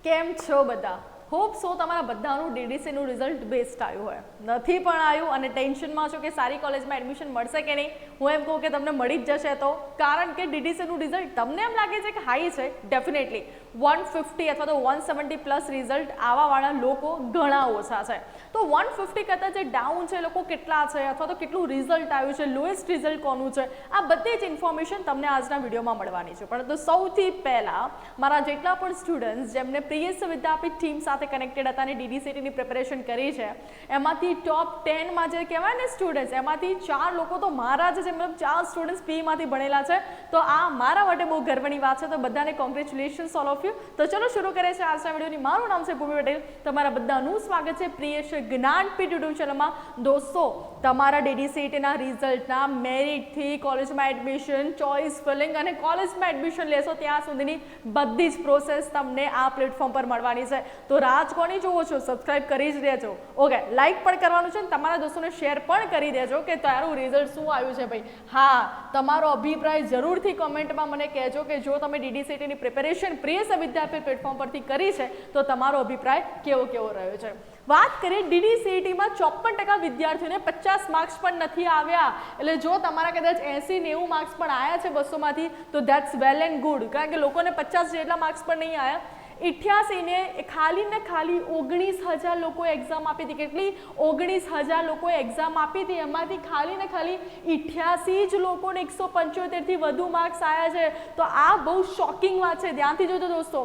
કેમ છો બધા? હોપ સો તમારા બધાનું ડીડીસીનું રિઝલ્ટ બેસ્ટ આવ્યું હોય. નથી પણ આવ્યું અને ટેન્શનમાં છો કે સારી કોલેજમાં એડમિશન મળશે કે નહીં. હું એમ કહું કે તમને મળી જ જશે તો, કારણ કે ડીડીસીનું રિઝલ્ટ તમને એમ લાગે છે કે હાઈ છે, ડેફિનેટલી 150 અથવા તો 170 પ્લસ રિઝલ્ટ આવવાવાળા લોકો ઘણા ઓછા છે. તો 150 કરતાં જે ડાઉન છે એ લોકો કેટલા છે અથવા તો કેટલું રિઝલ્ટ આવ્યું છે, લોએસ્ટ રિઝલ્ટ કોનું છે, આ બધી જ ઇન્ફોર્મેશન તમને આજના વિડીયોમાં મળવાની છે. પરંતુ સૌથી પહેલાં મારા જેટલા પણ સ્ટુડન્ટ્સ જેમને પ્રિયસ વિદ્યાપીઠ ટીમ સાથે કનેક્ટેડ હતા અને ડીડીસીટીની પ્રિપેરેશન કરી છે, એમાંથી ટોપ 10માં જે કહેવાય ને સ્ટુડન્ટ્સ, એમાંથી 4 લોકો તો મારા જ છે, મતલબ 4 સ્ટુડન્ટ્સ પીમાંથી ભણેલા છે. તો આ મારા માટે બહુ ગર્વની વાત છે. તો બધાને કોંગ્રેચ્યુલેશન્સ ઓલ ઓફ યુ. તો ચલો શરૂ કરીએ છીએ આજના વિડીયોની. મારું નામ છે ભૂમિ પટેલ. તમારા બધાનું સ્વાગત છે પ્રિયશ જ્ઞાનપીઠ યુટ્યુબ ચેનલમાં. દોસ્તો, તમારા ડીડીસીટીના રિઝલ્ટના મેરિટથી કોલેજમાં એડમિશન, ચોઇસ ફિલિંગ અને કોલેજમાં એડમિશન લેશો ત્યાં સુધીની બધી જ પ્રોસેસ તમને આ પ્લેટફોર્મ પર મળવાની છે. તો રાજ કોની જોવો છો? સબસ્ક્રાઇબ કરી જ દેજો. ઓકે, લાઇક પણ કરવાનું છે અને તમારા દોસ્તોને શેર પણ કરી દેજો કે તારું રિઝલ્ટ શું આવ્યું છે ભાઈ. હા, તમારો અભિપ્રાય જરૂરથી કોમેન્ટમાં મને કહેજો કે જો તમે ડીડીસીટીની પ્રિપેરેશન પ્રિયસ વિદ્યાપીઠ પ્લેટફોર્મ પરથી કરી છે તો તમારો અભિપ્રાય કેવો રહ્યો છે. વાત કરીએ ડીડીસીટીમાં 54% વિદ્યાર્થીઓને 50 માર્ક્સ પણ નથી આવ્યા. એટલે જો તમારા કદાચ 80-90 માર્ક્સ પણ આવ્યા છે 200માંથી તો ધેટ્સ વેલ એન્ડ ગુડ, કારણ કે લોકોને 50 જેટલા માર્ક્સ પણ નહીં આવ્યા. 88 ને ખાલી 19,000 લોકોએ એક્ઝામ આપી હતી. કેટલી? 19,000 લોકોએ એક્ઝામ આપી હતી. એમાંથી ખાલી 88 જ લોકોને 175થી વધુ માર્ક્સ આવ્યા છે. તો આ બહુ શોકિંગ વાત છે. ધ્યાનથી જોજો દોસ્તો.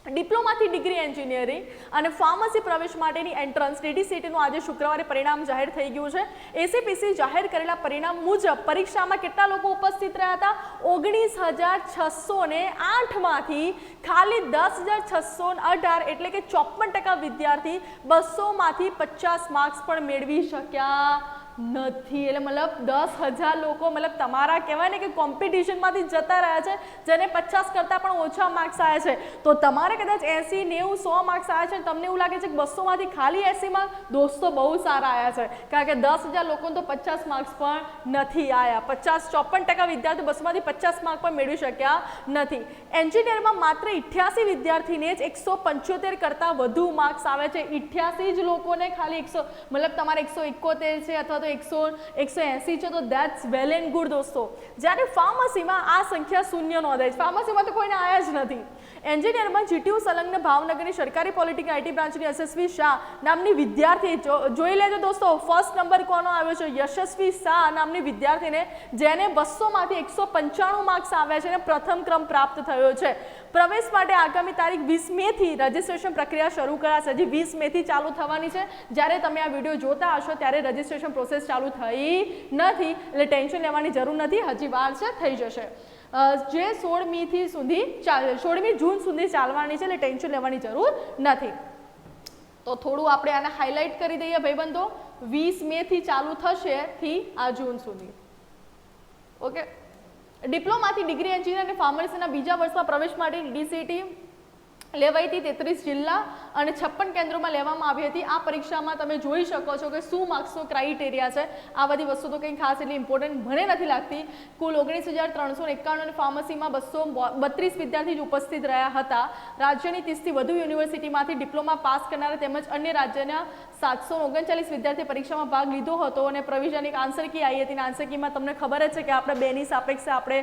ડિપ્લોમાથી ડિગ્રી એન્જિનિયરિંગ અને ફાર્મસી પ્રવેશ માટેની એન્ટ્રન્સ ડીડીસીટીનું આજે શુક્રવારે પરિણામ જાહેર થઈ ગયું છે. એસીપીસી જાહેર કરેલા પરિણામ મુજબ પરીક્ષામાં કેટલા લોકો ઉપસ્થિત રહ્યા હતા? 19,608માંથી ખાલી 10,618 એટલે કે 54% વિદ્યાર્થી 200માંથી 50 માર્ક્સ પણ મેળવી શક્યા નથી. એટલે મતલબ 10,000 લોકો મતલબ તમારા કહેવાય ને કે કોમ્પિટિશનમાંથી જતા રહ્યા છે, જેને 50 કરતાં પણ ઓછા માર્ક્સ આવ્યા છે. તો તમારે કદાચ 80, 90, 100 માર્ક્સ આવ્યા છે, તમને એવું લાગે છે કે 200માંથી ખાલી 80 માર્ક્સ, દોસ્તો બહુ સારા આવ્યા છે, કારણ કે 10,000 લોકોને તો 50 માર્ક્સ પણ નથી આવ્યા. 54% વિદ્યાર્થીઓ 200માંથી 50 માર્ક્સ પણ મેળવી શક્યા નથી. એન્જિનિયરમાં માત્ર 88 વિદ્યાર્થીને જ 175 કરતાં વધુ માર્ક્સ આવે છે. 88 જ લોકોને ખાલી 100, મતલબ તમારે 171 છે અથવા તો 180 છે, તો ધેટ્સ વેલ એન્ડ ગુડ દોસ્તો. જ્યારે ફાર્મસીમાં આ સંખ્યા શૂન્ય નોંધાય છે. ફાર્મસીમાં તો કોઈને આવ્યા જ નથી. એન્જિનિયરમાં જીટીયુ સંલગ્ન ભાવનગરની સરકારી પોલિટેકનિક આઈટી બ્રાન્ચની યશસ્વી શાહ નામની વિદ્યાર્થી, જોઈ લેજો દોસ્તો, ફર્સ્ટ નંબર કોનો આવ્યો છે? યશસ્વી શાહ નામની વિદ્યાર્થીને, જેને 200માંથી 195 માર્ક્સ આવ્યા છે અને પ્રથમ ક્રમ પ્રાપ્ત થયો છે. પ્રવેશ માટે આગામી તારીખ 20 મેથી રજિસ્ટ્રેશન પ્રક્રિયા શરૂ કરાશે. હજી 20 મેથી ચાલુ થવાની છે. જ્યારે તમે આ વિડીયો જોતા હશો ત્યારે રજિસ્ટ્રેશન પ્રોસેસ ચાલુ થઈ નથી, એટલે ટેન્શન લેવાની જરૂર નથી, હજી વાર છે, થઈ જશે. જે 16મી જૂન સુધી ચાલવાની છે, એટલે ટેન્શન લેવાની જરૂર નથી. તો થોડું આપણે આને હાઇલાઇટ કરી દઈએ ભાઈબંધો. 20 મેથી ચાલુ થશે થી આ જૂન સુધી. ઓકે. ડિપ્લોમાથી ડિગ્રી એન્જિનિયર અને ફાર્મસીના બીજા વર્ષમાં પ્રવેશ માટે ડીસીટી લેવાઈ હતી. 33 જિલ્લા અને 56 કેન્દ્રોમાં લેવામાં આવી હતી. આ પરીક્ષામાં તમે જોઈ શકો છો કે શું માર્ક્સનો ક્રાઇટેરિયા છે. આ બધી વસ્તુ તો કંઈ ખાસ એટલી ઇમ્પોર્ટન્ટ મને નથી લાગતી. કુલ 19,391 અને ફાર્મસીમાં 232 વિદ્યાર્થી જ ઉપસ્થિત રહ્યા હતા. રાજ્યની 30થી વધુ યુનિવર્સિટીમાંથી ડિપ્લોમા પાસ કરનારા તેમજ અન્ય રાજ્યના 739 વિદ્યાર્થી પરીક્ષામાં ભાગ લીધો હતો અને પ્રોવિઝનિક આન્સર કી આવી હતી. આન્સર કીમાં તમને ખબર જ છે કે આપણે બેની સાપેક્ષે આપણે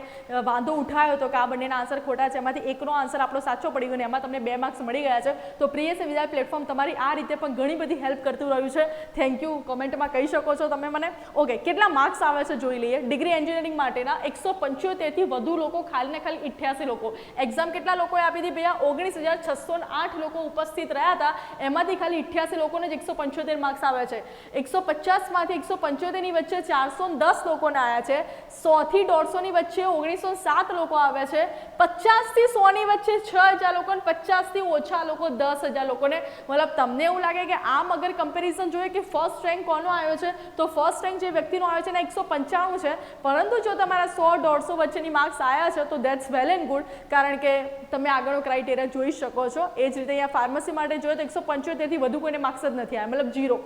વાંધો ઉઠાવ્યો હતો કે આ બંનેના આન્સર ખોટા છે. એમાંથી એકનો આન્સર આપણો સાચો પડી ગયો અને એમાં તમને 2 માર્ક્સ મળી ગયા છે. તો પ્રિયસ વિદ્યા પ્લેટફોર્મ તમારી આ રીતે પણ ઘણી બધી હેલ્પ કરતું રહ્યું છે. Thank you. કોમેન્ટમાં કહી શકો છો તમે મને. ઓકે, કેટલા માર્ક્સ આવે છે જોઈ લઈએ. ડિગ્રી એન્જિનિયરિંગ માટેના 175થી વધુ લોકો, ખાલી 88 લોકો. એક્ઝામ કેટલા લોકોએ આપી હતી ભૈયા? 19,608 લોકો ઉપસ્થિત રહ્યા હતા. એમાંથી ખાલી 88 લોકોને જ 175 માર્ક્સ આવ્યા છે. 150માંથી 175ની વચ્ચે 410 લોકોને આવ્યા છે. 100થી 150ની વચ્ચે 1907 લોકો આવ્યા છે. 50થી 100ની વચ્ચે 6,000 લોકો, 50થી ઓછા લોકો 10,000 લોકોને. મતલબ તમને એવું લાગે કે આમ અગર કમ્પેરિઝન જોઈએ કે ફર્સ્ટ રેન્ક કોનો આવ્યો છે, તો ફર્સ્ટ રેન્ક જે વ્યક્તિનો આવ્યો છે એના 195 છે. પરંતુ જો તમારા 100-150 વચ્ચેની માર્ક્સ આવ્યા છે તો ધેટ્સ વેલ એન્ડ ગુડ, કારણ કે તમે આગળનો ક્રાઇટેરિયા જોઈ શકો છો. એ જ રીતે અહીંયા ફાર્મસી માટે જોઈએ તો 175થી વધુ કોઈને માર્ક્સ જ નથી આવ્યા, મતલબ 0.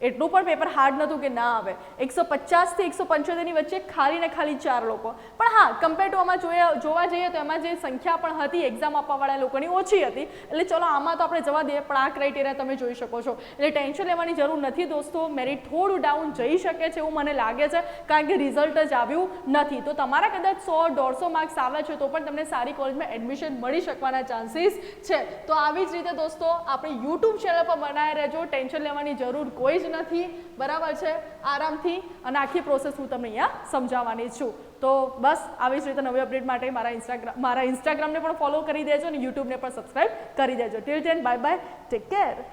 એટલું પણ પેપર હાર્ડ નહોતું કે ના આવે. 150 થી 175 ની વચ્ચે ખાલી ને ખાલી 4 લોકો. પણ હા, કમ્પેર ટુ આમાં જોવા જઈએ તો એમાં જે સંખ્યા પણ હતી એક્ઝામ આપવાવાળા લોકોની ઓછી હતી. એટલે ચલો આમાં તો આપણે જવા દઈએ, પણ આ ક્રાઇટેરિયા તમે જોઈ શકો છો. એટલે ટેન્શન લેવાની જરૂર નથી દોસ્તો. મેરિટ થોડું ડાઉન જઈ શકે છે એવું મને લાગે છે, કારણ કે રિઝલ્ટ જ આવ્યું નથી. તો તમારા કદાચ 100-150 માર્ક્સ આવે છે તો પણ તમને સારી કોલેજમાં એડમિશન મળી શકવાના ચાન્સીસ છે. તો આવી જ રીતે દોસ્તો આપણી યુટ્યુબ ચેનલ પર બનાવી રહેજો. ટેન્શન લેવાની જરૂર કોઈ જ નથી, બરાબર છે, આરામથી. અને આખી પ્રોસેસ હું તમને અહીંયા સમજાવવાની છું. તો બસ આવી જ રીતે નવી અપડેટ માટે મારા ઇન્સ્ટાગ્રામને પણ ફોલો કરી દેજો અને યુટ્યુબને પણ સબસ્ક્રાઇબ કરી દેજો. Till then bye bye, take care.